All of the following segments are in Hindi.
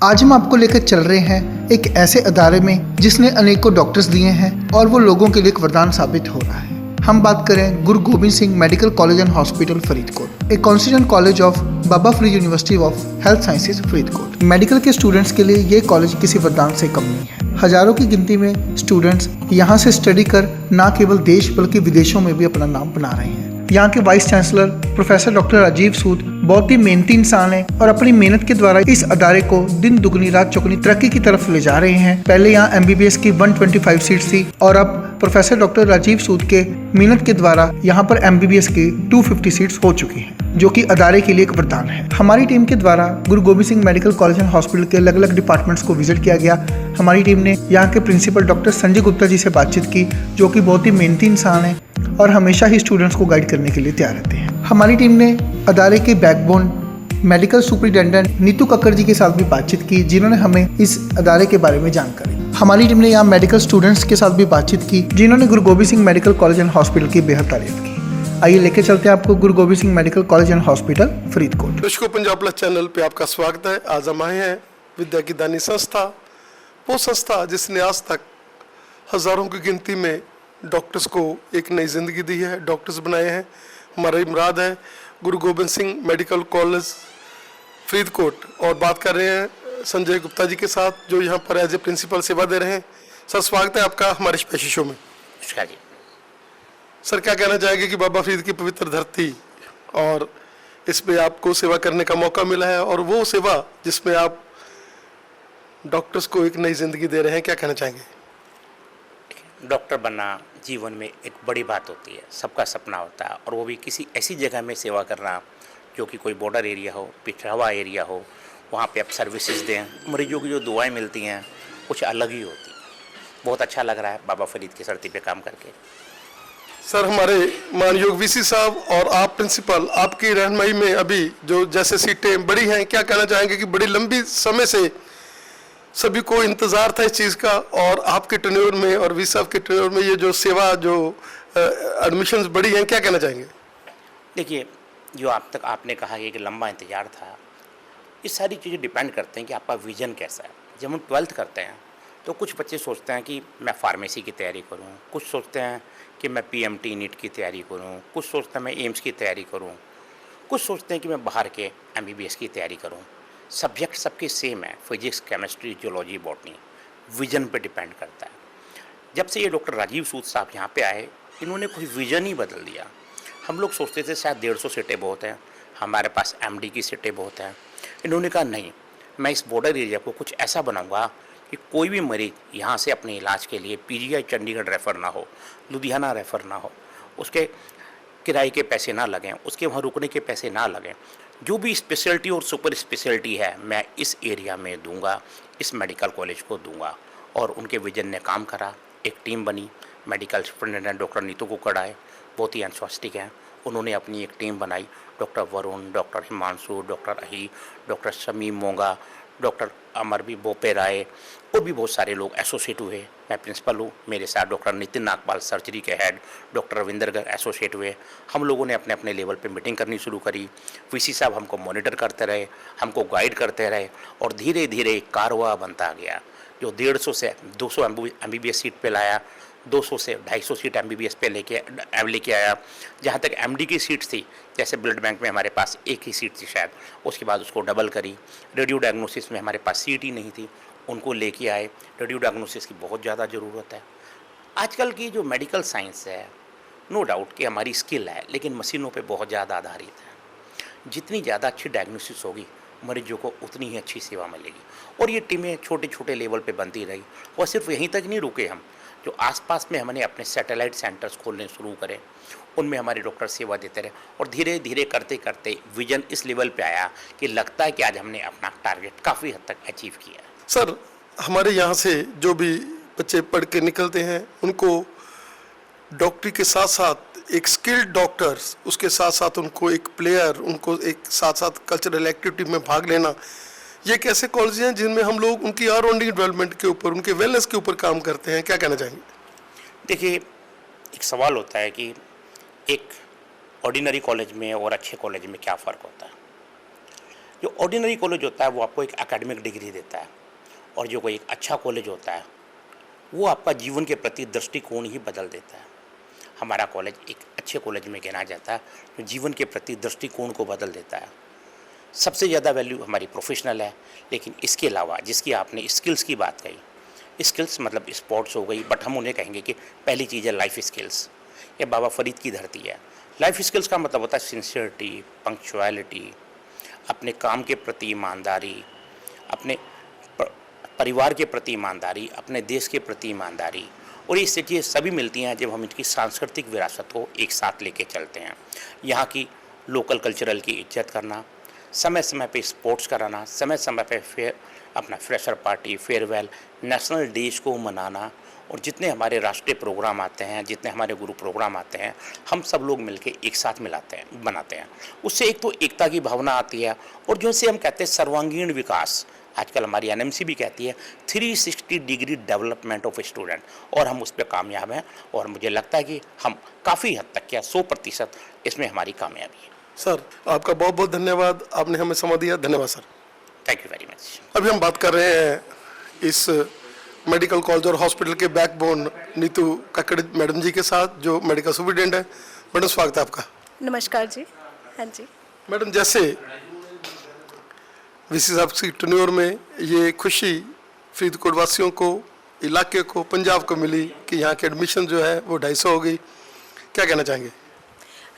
आज हम आपको लेकर चल रहे हैं एक ऐसे अदारे में जिसने अनेकों डॉक्टर्स दिए हैं और वो लोगों के लिए एक वरदान साबित हो रहा है। हम बात करें Guru Gobind Singh medical college and hospital Faridkot, एक constituent college of Baba Farid university of health sciences Faridkot. Medical के स्टूडेंट्स के लिए ये कॉलेज किसी वरदान से कम नहीं है। हजारों की गिनती में स्टूडेंट्स यहाँ से स्टडी कर न केवल देश बल्कि विदेशों में भी अपना नाम बना रहे हैं। यहाँ के vice chancellor professor doctor Rajiv Sood बहुत ही मेहनती इंसान हैं और अपनी मेहनत के द्वारा इस अदारे को दिन दुगनी रात चौगुनी तरक्की की तरफ ले जा रहे हैं। पहले यहाँ एमबीबीएस की 125 सीट्स थी और अब प्रोफेसर डॉक्टर राजीव सूद के मेहनत के द्वारा यहाँ पर एमबीबीएस की 250 सीट्स हो चुकी हैं, जो कि अदारे के लिए एक वरदान है। हमारी टीम के द्वारा गुरु Gobind Singh medical college and hospital के अलग अलग डिपार्टमेंट्स को विजिट किया गया। हमारी टीम ने यहाँ के प्रिंसिपल डॉक्टर संजय गुप्ता जी से बातचीत की, जो कि बहुत ही मेहनती इंसान है और हमेशा ही स्टूडेंट्स को गाइड करने के लिए तैयार रहते हैं। हमारी टीम ने अदारे के backbone medical superintendent Neetu Kakkar ji के साथ भी बातचीत की, जिन्होंने हमें इस अदारे के बारे में जानकारी। हमारी टीम ने यहाँ मेडिकल स्टूडेंट्स के साथ भी बातचीत की, जिन्होंने गुरु Gobind Singh medical college and hospital की बेहद तारीफ की। आइए लेके चलते हैं आपको गुरु Gobind Singh medical college and hospital Faridkot. दर्शकों, पंजाब प्लस चैनल पे आपका स्वागत है। आज हम आए हैं विद्या की दानी संस्था, वो संस्था जिसने आज तक हजारों की गिनती में डॉक्टर्स को एक नई जिंदगी दी है, डॉक्टर्स बनाए हैं। हमारा मुराद है गुरु गोबिंद सिंह मेडिकल कॉलेज फरीदकोट, और बात कर रहे हैं संजय गुप्ता जी के साथ, जो यहाँ पर एज ए प्रिंसिपल सेवा दे रहे हैं। सर, स्वागत है आपका हमारे स्पेशल शो में। नमस्कार जी। सर, क्या कहना चाहेंगे कि बाबा फरीद की पवित्र धरती और इसमें आपको सेवा करने का मौका मिला है, और वो सेवा जिसमें आप डॉक्टर्स को एक नई जिंदगी दे रहे हैं, क्या कहना चाहेंगे? डॉक्टर बनना जीवन में एक बड़ी बात होती है, सबका सपना होता है, और वो भी किसी ऐसी जगह में सेवा करना जो कि कोई बॉर्डर एरिया हो, पिछड़ा हुआ एरिया हो, वहाँ पे आप सर्विसेज दें। मरीजों की जो दुआएं मिलती हैं कुछ अलग ही होती है। बहुत अच्छा लग रहा है बाबा फरीद की धरती पे काम करके। सर, हमारे मानयोग वीसी साहब और आप प्रिंसिपल, आपकी रहनुमाई में अभी जो जैसे सीटें बड़ी हैं, क्या कहना चाहेंगे कि बड़ी लंबी समय से सभी को इंतज़ार था इस चीज़ का, और आपके टेन्योर में और वी साहब के टेन्योर में ये जो सेवा जो एडमिशन्स बड़ी हैं, क्या कहना चाहेंगे? देखिए, जो आप तक आपने कहा कि एक लंबा इंतजार था, ये सारी चीज़ें डिपेंड करते हैं कि आपका विज़न कैसा है। जब हम 12th करते हैं तो कुछ बच्चे सोचते हैं कि मैं फार्मेसी की तैयारी करूं, कुछ सोचते हैं कि मैं पीएमटी नीट की तैयारी करूं, कुछ सोचते हैं मैं एम्स की तैयारी करूं, कुछ सोचते हैं कि मैं बाहर के एमबीबीएस की तैयारी करूं। सब्जेक्ट सबके सेम है, physics, chemistry, geology, botany. Vision पे डिपेंड करता है। जब से ये डॉक्टर राजीव सूद साहब यहाँ पे आए, इन्होंने कोई विज़न ही बदल दिया। हम लोग सोचते थे शायद 150 सीटें बहुत हैं, हमारे पास एमडी की सीटें बहुत हैं। इन्होंने कहा नहीं, मैं इस बॉर्डर एरिया को कुछ ऐसा बनाऊंगा कि कोई भी मरीज यहाँ से अपने इलाज के लिए पीजीआई चंडीगढ़ रेफ़र ना हो, लुधियाना रेफ़र ना हो, उसके किराए के पैसे ना लगें, उसके वहाँ रुकने के पैसे ना लगें। जो भी स्पेशलिटी और सुपर स्पेशलिटी है मैं इस एरिया में दूंगा, इस मेडिकल कॉलेज को दूंगा। और उनके विजन ने काम करा, एक टीम बनी। Medical superintendent doctor Neetu Kakkar आए, बहुत ही एंथुसियास्टिक हैं। उन्होंने अपनी एक टीम बनाई, doctor Varun, doctor Himanshu, doctor अही, डॉक्टर शमीम मोंगा, डॉक्टर अमरबी बोपे राय, और भी बहुत सारे लोग एसोसिएट हुए। मैं प्रिंसिपल हूँ, मेरे साथ डॉक्टर नितिन नागपाल सर्जरी के head, doctor Ravinder Garg associate हुए। हम लोगों ने अपने अपने लेवल पे मीटिंग करनी शुरू करी। वीसी साहब हमको मॉनिटर करते रहे, हमको गाइड करते रहे, और धीरे धीरे एक कारवा बनता गया, जो 150 से 200 एमबीबीएस सीट पे लाया, 200 से 250 सीट एमबीबीएस पे लेके आया। जहाँ तक एमडी की सीट थी, जैसे ब्लड बैंक में हमारे पास एक ही सीट थी शायद, उसके बाद उसको डबल करी। रेडियो डायग्नोसिस में हमारे पास सीट ही नहीं थी, उनको लेके आए। रेडियो डायग्नोसिस की बहुत ज़्यादा ज़रूरत है। आजकल की जो मेडिकल साइंस है, नो डाउट कि हमारी स्किल है, लेकिन मशीनों पे बहुत ज़्यादा आधारित है। जितनी ज़्यादा अच्छी डायग्नोसिस होगी, मरीजों को उतनी ही अच्छी सेवा मिलेगी। और ये टीमें छोटे छोटे लेवल पे बनती रही, और सिर्फ यहीं तक नहीं रुके हम, जो आसपास में हमने अपने सैटेलाइट सेंटर्स खोलने शुरू करे, उनमें हमारे डॉक्टर सेवा देते रहे, और धीरे धीरे करते करते विजन इस लेवल पे आया कि लगता है कि आज हमने अपना टारगेट काफ़ी हद तक अचीव किया। सर, हमारे यहाँ से जो भी बच्चे पढ़ के निकलते हैं, उनको डॉक्टरी के साथ साथ एक स्किल्ड डॉक्टर्स, उसके साथ साथ उनको एक प्लेयर, उनको एक साथ साथ कल्चरल एक्टिविटी में भाग लेना, ये एक ऐसे कॉलेज हैं जिनमें हम लोग उनकी ऑलराउंडिंग डेवलपमेंट के ऊपर, उनके वेलनेस के ऊपर काम करते हैं। क्या कहना चाहेंगे? देखिए, एक सवाल होता है कि एक ऑर्डिनरी कॉलेज में और अच्छे कॉलेज में क्या फ़र्क होता है। जो ऑर्डिनरी कॉलेज होता है वो आपको एक एकेडमिक डिग्री देता है, और जो कोई एक अच्छा कॉलेज होता है वो आपका जीवन के प्रति दृष्टिकोण ही बदल देता है। हमारा कॉलेज एक अच्छे कॉलेज में गिना जाता है जो जीवन के प्रति दृष्टिकोण को बदल देता है। सबसे ज़्यादा वैल्यू हमारी प्रोफेशनल है, लेकिन इसके अलावा जिसकी आपने स्किल्स की बात कही, स्किल्स मतलब स्पोर्ट्स हो गई, बट हम उन्हें कहेंगे कि पहली चीज़ है लाइफ स्किल्स। ये बाबा फरीद की धरती है। लाइफ स्किल्स का मतलब होता है सिंसियरिटी, पंक्चुअलिटी, अपने काम के प्रति ईमानदारी, अपने परिवार के प्रति ईमानदारी, अपने देश के प्रति ईमानदारी, और ये चीज़ें सभी मिलती हैं जब हम इनकी सांस्कृतिक विरासत को एक साथ लेके चलते हैं। यहाँ की लोकल कल्चरल की इज्जत करना, समय समय पे स्पोर्ट्स कराना, समय समय पे अपना fresher party, farewell, national days को मनाना, और जितने हमारे राष्ट्रीय प्रोग्राम आते हैं, जितने हमारे गुरु प्रोग्राम आते हैं, हम सब लोग मिलके एक साथ बनाते हैं। उससे एक तो एकता की भावना आती है, और जो से हम कहते हैं सर्वांगीण विकास, आजकल हमारी एनएमसी भी कहती है 360 डिग्री डेवलपमेंट ऑफ स्टूडेंट, और हम उस पर कामयाब हैं, और मुझे लगता है कि हम काफ़ी हद तक, क्या 100% इसमें हमारी कामयाबी है। सर आपका बहुत बहुत धन्यवाद, आपने हमें समय दिया, धन्यवाद sir. Thank you very much. अभी हम बात कर रहे हैं इस मेडिकल कॉलेज और हॉस्पिटल के बैकबोन नीतू कक्कड़ मैडम जी के साथ, जो मेडिकल सुपरिटेंडेंट है। मैडम स्वागत है आपका। नमस्कार जी। हाँ जी मैडम, जैसे वीसी साहब की टन्योर में ये खुशी फरीदकोट वासियों को, इलाके को, पंजाब को मिली कि यहाँ के एडमिशन जो है वो 250 हो गई, क्या कहना चाहेंगे?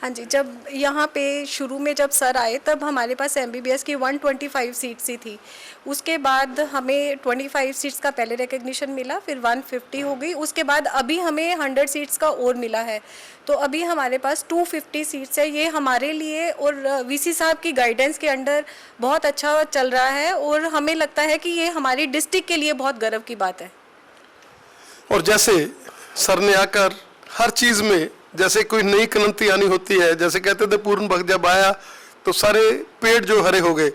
हाँ जी, जब यहाँ पे शुरू में जब सर आए तब हमारे पास एमबीबीएस की 125 सीट्स ही थी। उसके बाद हमें 25 सीट्स का पहले रिकग्निशन मिला, फिर 150 हो गई, उसके बाद अभी हमें 100 सीट्स का और मिला है, तो अभी हमारे पास 250 सीट्स है। ये हमारे लिए और वीसी साहब की गाइडेंस के अंडर बहुत अच्छा चल रहा है, और हमें लगता है कि ये हमारी डिस्ट्रिक्ट के लिए बहुत गर्व की बात है। और जैसे सर ने आकर हर चीज़ में जैसे कोई नई क्रांति आनी होती है, जैसे कहते थे पूर्ण भक्त जब आया तो सारे पेड़ जो हरे हो गए,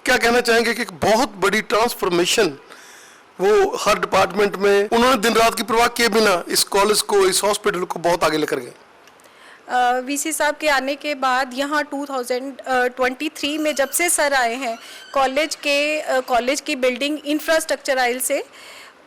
क्या कहना चाहेंगे कि एक बहुत बड़ी ट्रांसफॉर्मेशन वो हर डिपार्टमेंट में उन्होंने दिन रात की परवाह किए बिना इस कॉलेज को, इस हॉस्पिटल को बहुत आगे लेकर गए? वीसी साहब के आने के बाद यहाँ 2023 में जब से सर आए हैं, कॉलेज की बिल्डिंग इंफ्रास्ट्रक्चराइल से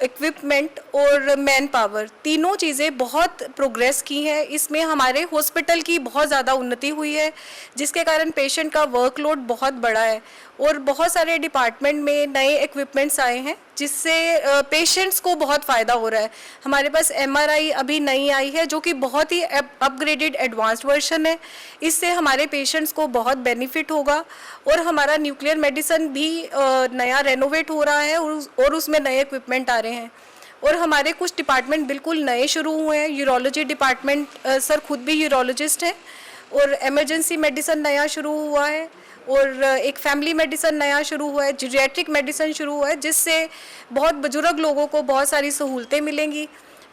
इक्विपमेंट और मैन पावर, तीनों चीज़ें बहुत प्रोग्रेस की हैं। इसमें हमारे हॉस्पिटल की बहुत ज़्यादा उन्नति हुई है, जिसके कारण पेशेंट का वर्कलोड बहुत बड़ा है, और बहुत सारे डिपार्टमेंट में नए इक्विपमेंट्स आए हैं जिससे पेशेंट्स को बहुत फ़ायदा हो रहा है। हमारे पास एमआरआई अभी नई आई है जो कि बहुत ही अपग्रेडेड एडवांस्ड वर्जन है। इससे हमारे पेशेंट्स को बहुत बेनिफिट होगा, और हमारा न्यूक्लियर मेडिसिन भी नया रेनोवेट हो रहा है, और उसमें नए इक्विपमेंट आ रहे हैं। और हमारे कुछ डिपार्टमेंट बिल्कुल नए शुरू हुए हैं। यूरोलॉजी डिपार्टमेंट, सर खुद भी यूरोलॉजिस्ट हैं, और एमरजेंसी मेडिसिन नया शुरू हुआ है, और एक फैमिली मेडिसिन नया शुरू हुआ है, जीरियाट्रिक मेडिसिन शुरू हुआ है, जिससे बहुत बुजुर्ग लोगों को बहुत सारी सहूलतें मिलेंगी।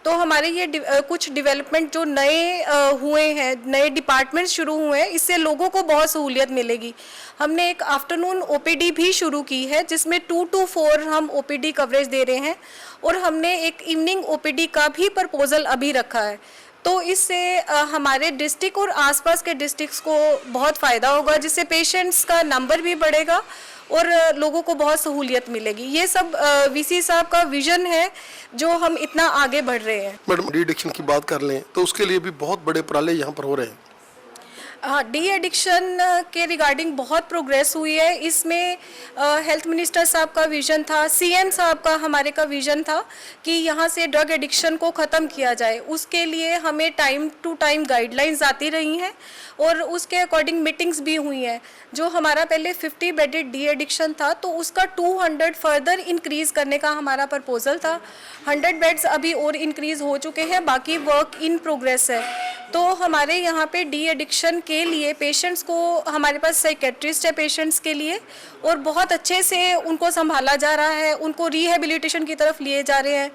तो हमारे ये कुछ डेवलपमेंट जो नए हुए हैं, नए डिपार्टमेंट शुरू हुए हैं, इससे लोगों को बहुत सहूलियत मिलेगी। हमने एक आफ्टरनून ओपीडी भी शुरू की है, जिसमें 2 to 4 हम ओपीडी कवरेज दे रहे हैं, और हमने एक इवनिंग ओपीडी का भी प्रपोजल अभी रखा है। तो इससे हमारे डिस्ट्रिक्ट और आसपास के डिस्ट्रिक्ट्स को बहुत फ़ायदा होगा, जिससे पेशेंट्स का नंबर भी बढ़ेगा और लोगों को बहुत सहूलियत मिलेगी। ये सब वीसी साहब का विजन है जो हम इतना आगे बढ़ रहे हैं। मैडम, डी एडिक्शन की बात कर लें तो उसके लिए भी बहुत बड़े उपराले यहाँ पर हो रहे हैं। हाँ, डी एडिक्शन के रिगार्डिंग बहुत प्रोग्रेस हुई है। इसमें हेल्थ मिनिस्टर साहब का विज़न था, सीएम साहब का हमारे का विज़न था कि यहाँ से ड्रग एडिक्शन को ख़त्म किया जाए। उसके लिए हमें टाइम टू टाइम गाइडलाइंस आती रही हैं, और उसके अकॉर्डिंग मीटिंग्स भी हुई हैं। जो हमारा पहले 50 बेडेड डी एडिक्शन था, तो उसका 200 फर्दर इंक्रीज़ करने का हमारा प्रपोजल था। 100 बेड्स अभी और इंक्रीज़ हो चुके हैं, बाकी वर्क इन प्रोग्रेस है। तो हमारे यहाँ पे डी एडिक्शन के लिए पेशेंट्स को, हमारे पास साइकेट्रिस्ट है पेशेंट्स के लिए, और बहुत अच्छे से उनको संभाला जा रहा है, उनको रिहेबिलिटेशन की तरफ लिए जा रहे हैं।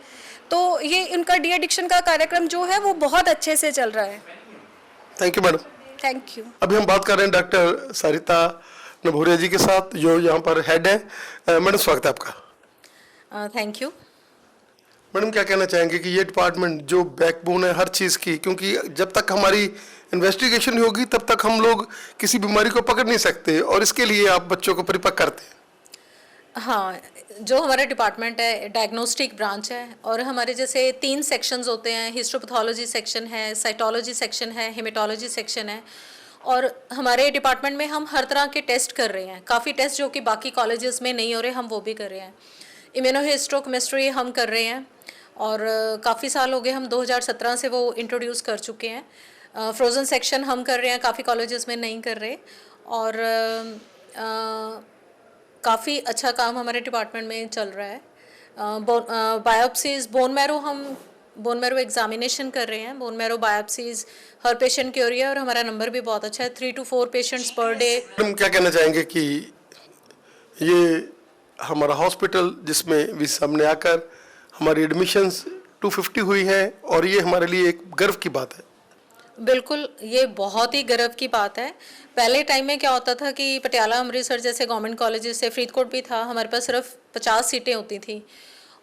तो ये इनका डी एडिक्शन का कार्यक्रम जो है वो बहुत अच्छे से चल रहा है। Thank you madam. Thank you. अभी हम बात कर रहे हैं डॉक्टर सरिता नभोरिया जी के साथ, जो यहाँ पर हेड है। मैडम, स्वागत है आपका। Thank you. मैडम क्या कहना चाहेंगे कि ये डिपार्टमेंट जो बैकबोन है हर चीज़ की, क्योंकि जब तक हमारी इन्वेस्टिगेशन नहीं होगी तब तक हम लोग किसी बीमारी को पकड़ नहीं सकते, और इसके लिए आप बच्चों को परिपक्व करते हैं। हाँ, जो हमारा डिपार्टमेंट है डायग्नोस्टिक ब्रांच है, और हमारे जैसे 3 सेक्शंस होते हैं, हिस्टोपैथोलॉजी सेक्शन है, साइटोलॉजी सेक्शन है, हेमेटोलॉजी सेक्शन है। और हमारे डिपार्टमेंट में हम हर तरह के टेस्ट कर रहे हैं, काफ़ी टेस्ट जो कि बाकी कॉलेजेस में नहीं हो रहे, हम वो भी कर रहे हैं। इम्यूनोहिस्टोकेमिस्ट्री हम कर रहे हैं, और काफ़ी साल हो गए, हम 2017 से वो इंट्रोड्यूस कर चुके हैं। फ्रोज़न सेक्शन हम कर रहे हैं, काफ़ी कॉलेजेस में नहीं कर रहे, और काफ़ी अच्छा काम हमारे डिपार्टमेंट में चल रहा है। बायोप्सीज़, बोन मैरो एग्जामिनेशन कर रहे हैं, बोन मैरो बायोप्सीज़ हर पेशेंट की हो रही है, और हमारा नंबर भी बहुत अच्छा है, 3 to 4 patients per day. Madam क्या कहना चाहेंगे कि ये हमारा हॉस्पिटल जिसमें भी सामने आकर हमारी एडमिशन्स 250 हुई है, और ये हमारे लिए एक गर्व की बात है। बिल्कुल, ये बहुत ही गर्व की बात है। पहले टाइम में क्या होता था कि पटियाला, अमृतसर जैसे गवर्नमेंट कॉलेजेस से, फरीदकोट भी था, हमारे पास सिर्फ 50 सीटें होती थी,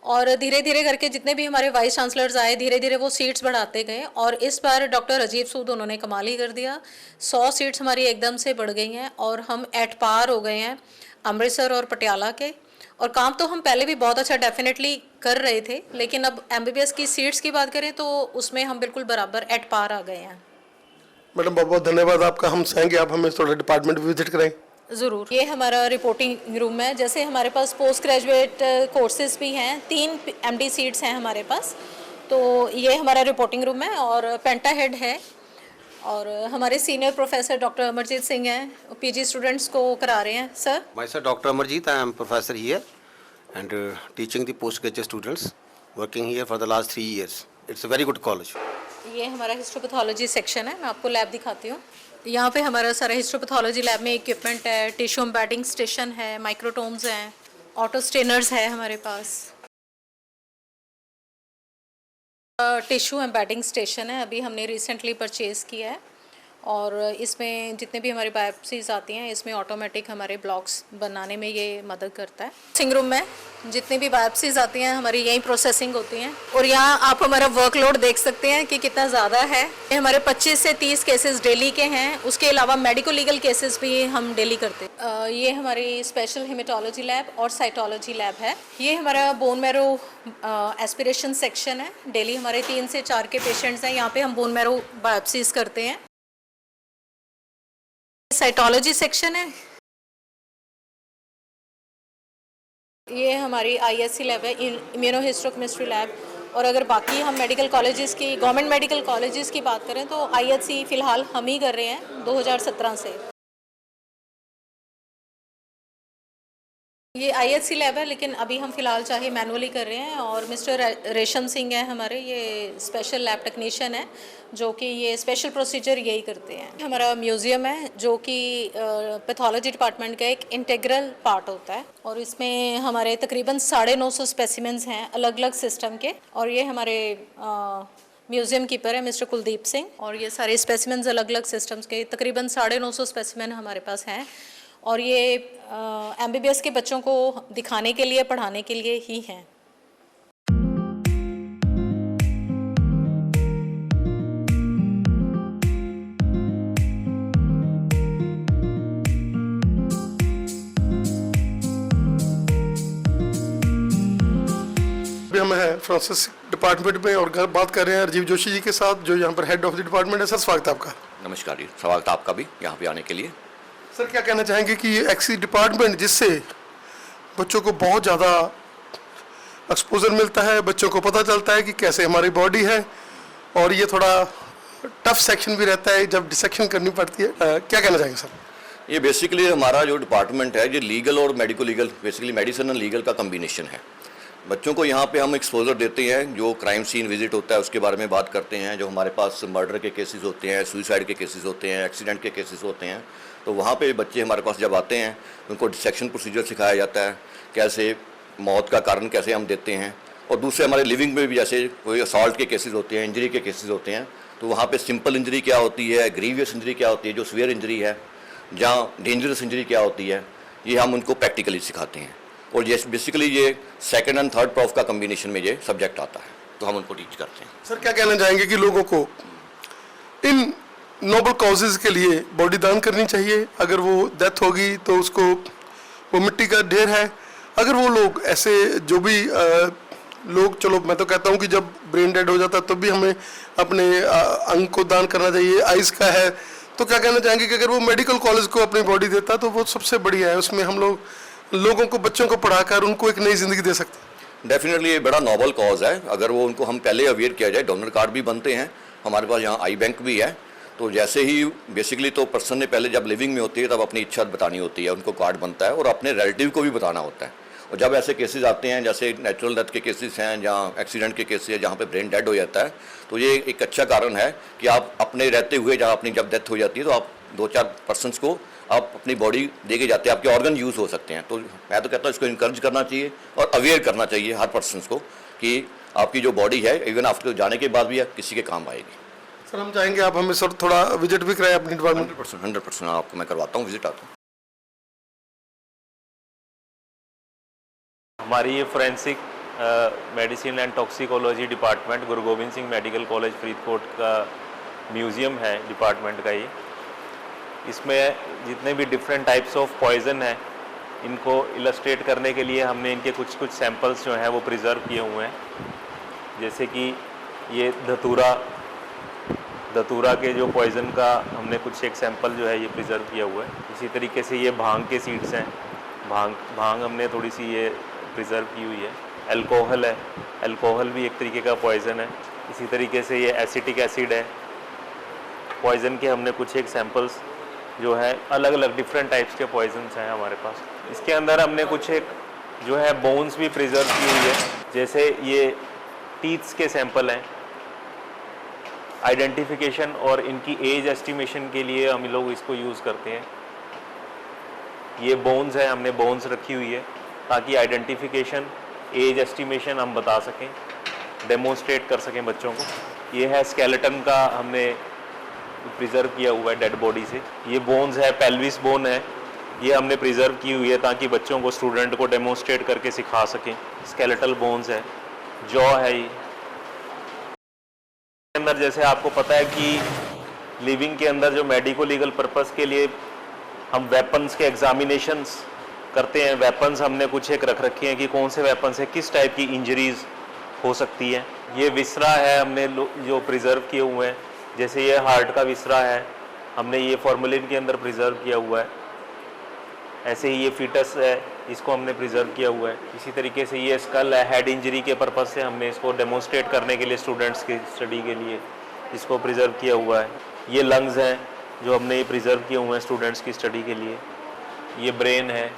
और धीरे धीरे करके जितने भी हमारे वाइस चांसलर्स आए, धीरे धीरे वो सीट्स बढ़ाते गए, और इस बार डॉक्टर अजीब सूद उन्होंने कमाल ही कर दिया। 100 सीट्स हमारी एकदम से बढ़ गई हैं, और हम एट पार हो गए हैं अमृतसर और पटियाला के। और काम तो हम पहले भी बहुत अच्छा डेफिनेटली कर रहे थे, लेकिन अब MBBS की सीट्स की बात करें तो उसमें हम बिल्कुल बराबर एट पार आ गए हैं। मैडम बहुत बहुत धन्यवाद आपका। हम चाहेंगे आप हमें थोड़ा डिपार्टमेंट विजिट करें। ज़रूर। ये हमारा रिपोर्टिंग रूम है। जैसे हमारे पास पोस्ट ग्रेजुएट कोर्सेज भी हैं, 3 MD सीट्स हैं हमारे पास, तो ये हमारा रिपोर्टिंग रूम है, और पेंटा हेड है, और हमारे senior professor doctor Amarjeet Singh हैं, PG स्टूडेंट्स को करा रहे हैं। Sir, Myself Dr. Amarjeet, I am professor here and teaching the postgraduate students, working here for the last 3 years. It's a very good college. ये हमारा हिस्टोपैथोलॉजी सेक्शन है, मैं आपको लैब दिखाती हूँ। यहाँ पे हमारा सारा हिस्टोपैथोलॉजी लैब में इक्विपमेंट है, टिश्यू एम्बेडिंग स्टेशन है, माइक्रोटोम्स हैं, ऑटो स्टेनर्स है हमारे पास। टिश्यू एम्बेडिंग स्टेशन है, अभी हमने रिसेंटली परचेज़ किया है, और इसमें जितने भी हमारी बायोप्सीज आती हैं, इसमें ऑटोमेटिक हमारे ब्लॉक्स बनाने में ये मदद करता है। प्रोसेसिंग रूम में जितनी भी बायोप्सीज आती हैं हमारी यहीं प्रोसेसिंग होती हैं, और यहाँ आप हमारा वर्कलोड देख सकते हैं कि कितना ज़्यादा है। ये हमारे 25 से 30 केसेस डेली के हैं, उसके अलावा मेडिको लीगल केसेस भी हम डेली करते हैं। ये हमारी स्पेशल हेमेटोलॉजी लैब और साइटोलॉजी लैब है। ये हमारा बोन मैरो एस्पिरेशन सेक्शन है, डेली हमारे 3 से 4 के पेशेंट्स हैं, यहाँ पे हम बोन मैरो बायोप्सीज करते हैं। साइटोलॉजी सेक्शन है, ये हमारी ISC लैब है, इम्यूनोहिस्टोकेमिस्ट्री लैब। और अगर बाकी हम मेडिकल कॉलेजेस की, गवर्नमेंट मेडिकल कॉलेजेस की बात करें तो IHC फ़िलहाल हम ही कर रहे हैं 2017 से। ये IHC लैब है, लेकिन अभी हम फ़िलहाल चाहे मैनुअली कर रहे हैं, और मिस्टर रेशम सिंह हैं हमारे, ये स्पेशल लैब टेक्नीशियन है, जो कि ये स्पेशल प्रोसीजर यही करते हैं। हमारा म्यूज़ियम है, जो कि पैथोलॉजी डिपार्टमेंट का एक इंटीग्रल पार्ट होता है, और इसमें हमारे तकरीबन 950 स्पेसिमेंस हैं अलग अलग सिस्टम के, और ये हमारे म्यूज़ियम कीपर है मिस्टर कुलदीप सिंह, और ये सारे स्पेसिमेंस अलग अलग सिस्टम्स के तकरीबन 950 स्पेसिमेन हमारे पास हैं, और ये MBBS के बच्चों को दिखाने के लिए, पढ़ाने के लिए ही हैं। अभी हम हैं फ्रांसिस डिपार्टमेंट में, और बात कर रहे हैं राजीव जोशी जी के साथ, जो यहाँ पर हेड ऑफ द डिपार्टमेंट है। सर स्वागत है आपका। नमस्कार जी, स्वागत है आपका भी यहाँ पे आने के लिए। सर क्या कहना चाहेंगे कि ये एक्सी डिपार्टमेंट जिससे बच्चों को बहुत ज़्यादा एक्सपोजर मिलता है, बच्चों को पता चलता है कि कैसे हमारी बॉडी है, और ये थोड़ा टफ सेक्शन भी रहता है जब डिसेक्शन करनी पड़ती है, क्या कहना चाहेंगे सर? ये बेसिकली हमारा जो डिपार्टमेंट है, ये लीगल और मेडिको लीगल, बेसिकली मेडिसिन और लीगल का कम्बिनेशन है। बच्चों को यहाँ पे हम एक्सपोजर देते हैं, जो क्राइम सीन विजिट होता है उसके बारे में बात करते हैं, जो हमारे पास मर्डर के केसेस होते हैं, सुसाइड के केसेस होते हैं, एक्सीडेंट के केसेस होते हैं, तो वहाँ पे बच्चे हमारे पास जब आते हैं उनको डिसेक्शन प्रोसीजर सिखाया जाता है, कैसे मौत का कारण कैसे हम देते हैं, और दूसरे हमारे लिविंग में भी जैसे कोई असॉल्ट के केसेस होते हैं, इंजरी के केसेस होते हैं, तो वहाँ पे सिंपल इंजरी क्या होती है, ग्रीवियस इंजरी क्या होती है, जो सीवियर इंजरी है, जहाँ डेंजरस इंजरी क्या होती है, ये हम उनको प्रैक्टिकली सिखाते हैं। और ये बेसिकली ये सेकंड एंड थर्ड प्रॉफ का कम्बिनेशन में ये सब्जेक्ट आता है, तो हम उनको टीच करते हैं। सर क्या कहना चाहेंगे कि लोगों को इन नोबल कॉजेज के लिए बॉडी दान करनी चाहिए? अगर वो डेथ होगी तो उसको वो मिट्टी का ढेर है, अगर वो लोग ऐसे जो भी लोग, चलो मैं तो कहता हूँ कि जब ब्रेन डेड हो जाता है तब भी हमें अपने अंग को दान करना चाहिए, आइज़ का है, तो क्या कहना चाहेंगे कि अगर वो मेडिकल कॉलेज को अपनी बॉडी देता तो वो सबसे बढ़िया है, उसमें हम लोग लोगों को, बच्चों को पढ़ाकर उनको एक नई ज़िंदगी दे सकते हैं। डेफिनेटली ये बड़ा नॉबल कॉज है, अगर वो उनको हम पहले अवेयर किया जाए। डोनर कार्ड भी बनते हैं हमारे पास, यहाँ आई बैंक भी है, तो जैसे ही बेसिकली तो पर्सन ने पहले जब लिविंग में होती है तब अपनी इच्छा बतानी होती है, उनको कार्ड बनता है और अपने रिलेटिव को भी बताना होता है। और जब ऐसे केसेस आते हैं जैसे नेचुरल डेथ के केसेस हैं, जहाँ एक्सीडेंट के केसेस हैं, जहाँ पे ब्रेन डेड हो जाता है, तो ये एक अच्छा कारण है कि आप अपने रहते हुए, जहाँ अपनी जब डेथ हो जाती है तो आप 2-4 पर्सनस को आप अपनी बॉडी दे के जाते हैं, आपके ऑर्गन यूज़ हो सकते हैं। तो मैं तो कहता हूँ इसको इंकरेज करना चाहिए और अवेयर करना चाहिए हर पर्सनस को कि आपकी जो बॉडी है इवन आफ्टर जाने के बाद भी किसी के काम आएगी। सर हम चाहेंगे आप हमें सर थोड़ा विजिट भी कराएं अपनी डिपार्टमेंट। 100% आपको मैं करवाता हूँ, विजिट आता हूँ। हमारी ये forensic medicine and toxicology department Guru Gobind Singh medical college Faridkot का म्यूज़ियम है डिपार्टमेंट का। ये इसमें जितने भी डिफरेंट टाइप्स ऑफ पॉइज़न हैं इनको इलस्ट्रेट करने के लिए हमने इनके कुछ सैंपल्स जो हैं वो प्रिज़र्व किए हुए हैं। जैसे कि ये धतूरा के जो पॉइज़न का हमने कुछ एक सैंपल जो है ये प्रिज़र्व किया हुआ है। इसी तरीके से ये भांग के सीड्स हैं, भांग हमने थोड़ी सी ये प्रिज़र्व की हुई है। अल्कोहल है, अल्कोहल भी एक तरीके का पॉइज़न है। इसी तरीके से ये एसिटिक एसिड है, पॉइज़न के हमने कुछ एक सैंपल्स जो है अलग अलग डिफरेंट टाइप्स के पॉइजन्स हैं हमारे पास। इसके अंदर हमने कुछ एक जो है बोन्स भी प्रिजर्व की हुई है, जैसे ये टीथ्स के सैंपल हैं। आइडेंटिफिकेशन और इनकी एज एस्टिमेशन के लिए हम लोग इसको यूज़ करते हैं। ये बोन्स है, हमने बोन्स रखी हुई है ताकि आइडेंटिफिकेशन, एज एस्टिमेशन हम बता सकें, डेमोन्स्ट्रेट कर सकें बच्चों को। ये है स्केलेटन का, हमने प्रिजर्व किया हुआ है डेड बॉडी से। ये बोन्स है, पेल्विस बोन है, ये हमने प्रिजर्व की हुई है ताकि बच्चों को, स्टूडेंट को डेमोन्स्ट्रेट करके सिखा सकें। स्केलेटल बोन्स है, जॉ है। ये अंदर जैसे आपको पता है कि लिविंग के अंदर जो मेडिको लीगल पर्पस के लिए हम वेपन्स के एग्जामिनेशंस करते हैं, वेपन्स हमने कुछ एक रख रखे हैं कि कौन से वेपन से किस टाइप की इंजरीज हो सकती है। ये विसरा है हमने जो प्रिजर्व किए हुए हैं, जैसे ये हार्ट का विसरा है, हमने ये फॉर्मेलिन के अंदर प्रिजर्व किया हुआ है। ऐसे ही ये फीटस है, इसको हमने प्रिजर्व किया हुआ है। इसी तरीके से ये स्कल है, हेड इंजरी के पर्पज़ से हमने इसको डेमोन्स्ट्रेट करने के लिए स्टूडेंट्स की स्टडी के लिए इसको प्रिजर्व किया हुआ है। ये लंग्स हैं जो हमने ये प्रिजर्व किए हुए हैं स्टूडेंट्स की स्टडी के लिए। ये ब्रेन है।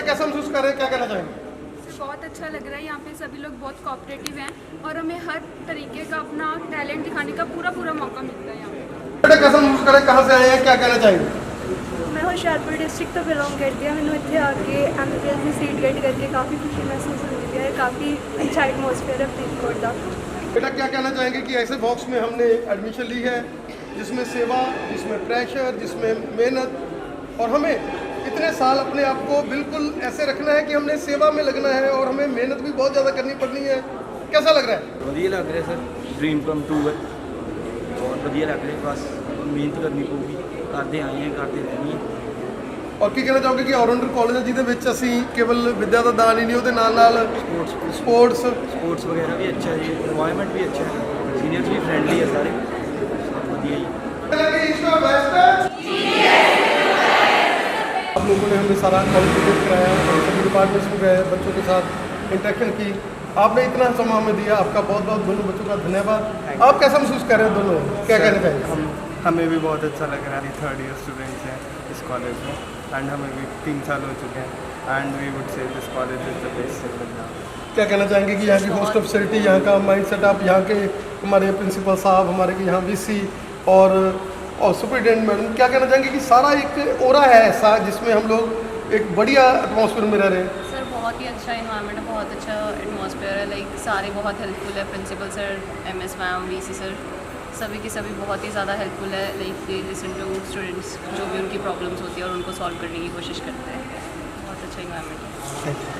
कैसा महसूस कर रहे हैं, क्या कहना चाहेंगे? बहुत अच्छा लग रहा है। यहाँ पे सभी लोग बहुत कोऑपरेटिव हैं और हमें हर तरीके का अपना टैलेंट दिखाने का पूरा मौका मिलता है यहाँ पे। बेटा कैसा महसूस कर रहे हैं, कहाँ से आए हैं, क्या कहना चाहेंगे? मैं होशियारपुर डिस्ट्रिक्ट तो बिलोंग करती हूँ। मैंने इतने आके MBBS में सीट गेट करके काफ़ी खुशी महसूस होती है। काफ़ी अच्छा एटमोसफेयर है फरीदकोट का। बेटा क्या कहना चाहेंगे कि ऐसे बॉक्स में हमने एडमिशन ली है जिसमें सेवा, जिसमें प्रेशर, जिसमें मेहनत, और हमें इतने साल अपने आप को बिल्कुल ऐसे रखना है कि हमने सेवा में लगना है और हमें मेहनत भी बहुत ज़्यादा करनी पड़नी है। कैसा लग रहा है? ਵਧੀਆ ਲੱਗ ਰਿਹਾ ਸਰ, ਡ੍ਰੀਮ ਕਮ ਟੂ ਹੈ। ਬਹੁਤ ਵਧੀਆ ਲੱਗ ਰਿਹਾ, ਬਸ ਮਿਹਨਤ ਕਰਨੀ ਪਊਗੀ, ਕਰਦੇ ਆਏ ਹਾਂ, ਕਰਦੇ ਰਹਿਣੀ ਹੈ। ਔਰ ਕੀ ਕਹਿਣਾ ਚਾਹੋਗੇ ਕਿ ਆਲਰਾਊਂਡਰ ਕਾਲਜ ਹੈ ਜਿਹਦੇ ਵਿੱਚ ਅਸੀਂ ਕੇਵਲ ਵਿੱਦਿਆ ਦਾ ਦਾਨ ਹੀ ਨਹੀਂ, ਉਹਦੇ ਨਾਲ ਨਾਲ ਸਪੋਰਟਸ ਵਗੈਰਾ ਵੀ ਅੱਛਾ ਜੀ, ਇਨਵਾਇਰਨਮੈਂਟ ਵੀ ਅੱਛਾ ਹੈ, ਸੀਨੀਅਰਸ ਵੀ ਫਰੈਂਡਲੀ ਹੈ ਸਾਰੇ, ਸਭ ਵਧੀਆ ਜੀ। आप लोगों ने हमें सारा कॉलेज विजिट कराया और सभी डिपार्टमेंट्स में गए, बच्चों के साथ इंटरेक्शन की, आपने इतना समय हमें दिया, आपका बहुत बहुत दोनों बच्चों का धन्यवाद। आप कैसा महसूस कर रहे हैं दोनों, क्या कहना चाहिए? हमें भी बहुत अच्छा लग रहा है। 3rd ईयर स्टूडेंट्स हैं इस कॉलेज में एंड हमें भी 3 साल हो चुके हैं and we would say this college is the best in Punjab. क्या कहना चाहेंगे कि यहाँ की हॉस्टल फैसिलिटी, यहाँ का माइंड सेटअप, यहाँ के हमारे प्रिंसिपल साहब, हमारे के यहाँ वीसी और सुपरिटेंडेंट मैडम, क्या कहना चाहेंगे कि सारा एक ओरा है ऐसा जिसमें हम लोग एक बढ़िया एटमॉस्फेयर में रह रहे हैं? सर बहुत ही अच्छा इन्वायरमेंट है, बहुत अच्छा एटमॉस्फेयर है, लाइक सारे बहुत हेल्पफुल है, principal sir, MS ma'am, VC sir, सभी के सभी बहुत ही ज़्यादा हेल्पफुल है। Like they listen to students जो भी उनकी प्रॉब्लम्स होती है और उनको सॉल्व करने की कोशिश करते हैं। बहुत अच्छा इन्वायरमेंट है।